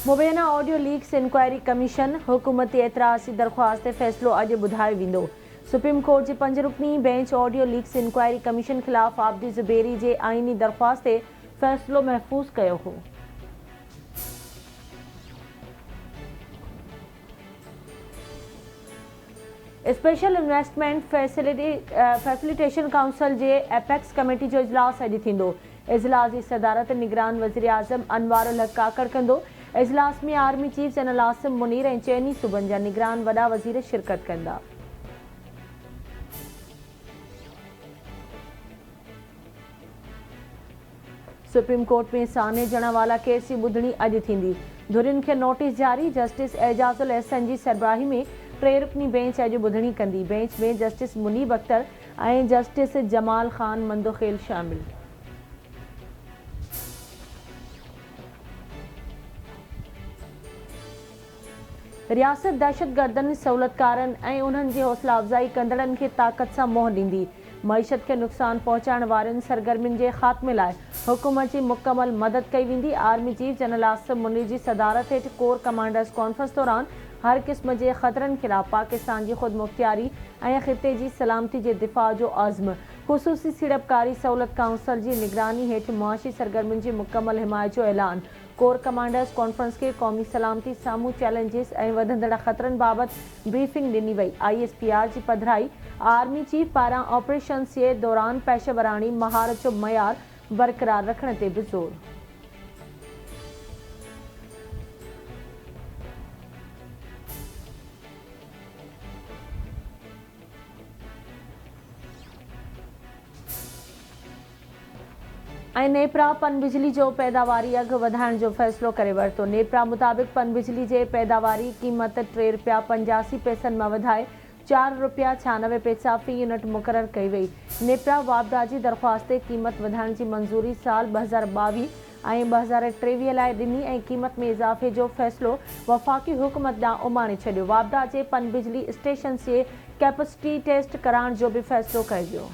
मुबैना audio leaks inquiry commission हुकूमती एतराज़ जी दरख्वास्त ते फ़ैसिलो अॼु ॿुधायो वेंदो। सुप्रीम कोर्ट जे 5 रुकनी bench audio leaks inquiry commission ख़िलाफ़ आबिदी ज़ुबैरी जे आइनी दरख्वास्त ते फ़ैसिलो महफ़ूज़ कयो हो। स्पेशल इन्वेस्टमेंट फैसिलिटेशन काउंसिल जे एपेक्स कमेटी जो इजलास अॼु थींदो। इजलास जी सदारत निगरान वज़ीर आज़म अनवारुल हक काकड़ कंदो। इजलास में army chief general Asim Munir ऐं चइनी सूबनि जा निगरान वॾा वज़ीर शिरकत कंदा। सुप्रीम कोर्ट में साने जणावाला केस जी ॿुधणी अॼु थींदी। धुरियुनि खे नोटिस जारी। जस्टिस एजाज़ुल अहसन जी सरबराही में 3 रुकनी बेंच अॼु ॿुधणी कंदी। बेंच में जस्टिस मुनीब अख्तर ऐं जस्टिस जमाल ख़ान मंदोखेल शामिल। रियासत दहशतगर्दनि सहूलतकारनि ऐं उन्हनि जी हौसला अफ़ज़ाई कंदड़नि खे ताक़त सां मोह ॾींदी। मईशत खे नुक़सान पहुचाइण वारनि सरगर्मियुनि जे ख़ात्मे लाइ हुकूमत जी मुकमल मदद कई वेंदी। Army chief general Asim Munir जी सदारत हेठि कोर कमांडर्स कॉन्फ्रेंस दौरान हर क़िस्म जे ख़तरनि ख़िलाफ़ पाकिस्तान जी ख़ुद मुख्तियारी ऐं ख़िते जी सलामती जे दिफ़ा जो आज़म। ख़ुसूसी सीड़पकारी सहूलत काउंसिल जी निगरानी हेठि मुआशी सरगर्मियुनि जी मुकमल हिमायत जो ऐलान। कोर कमांडर्स कॉन्फ्रेंस के क़ौमी सलामती साम्हूं चैलेंजिस ऐं वधंदड़ ख़तरनि बाबति ब्रीफिंग ॾिनी वई। ISPR जी पधिराई। आर्मी चीफ पारां ऑपरेशन्स जे दौरान पेशवराणी महारत जो मयार बरक़रार रखण ते बि ज़ोर। ऐं नेपरा पनबिजली जो पैदावारी अघु वधाइण जो फ़ैसिलो करे वरितो। नेपरा मुताबिक़ पनबिजली जे पैदावारी क़ीमत ₹3.85 मां वधाए ₹4.96 फ़ी यूनिट मुक़ररु कई वई। नेपरा वापदा जी दरख़्वास्त ते क़ीमत वधाइण जी मंज़ूरी साल 2022 ऐं 2023 लाइ ॾिनी ऐं क़ीमत में इज़ाफ़े जो फ़ैसिलो वफ़ाक़ी हुकूमत ॾांहुं उमाणे छॾियो। वापदा जे पनबिजली स्टेशन्स जे कैपेसिटी टेस्ट कराइण जो बि फ़ैसिलो कयो वियो।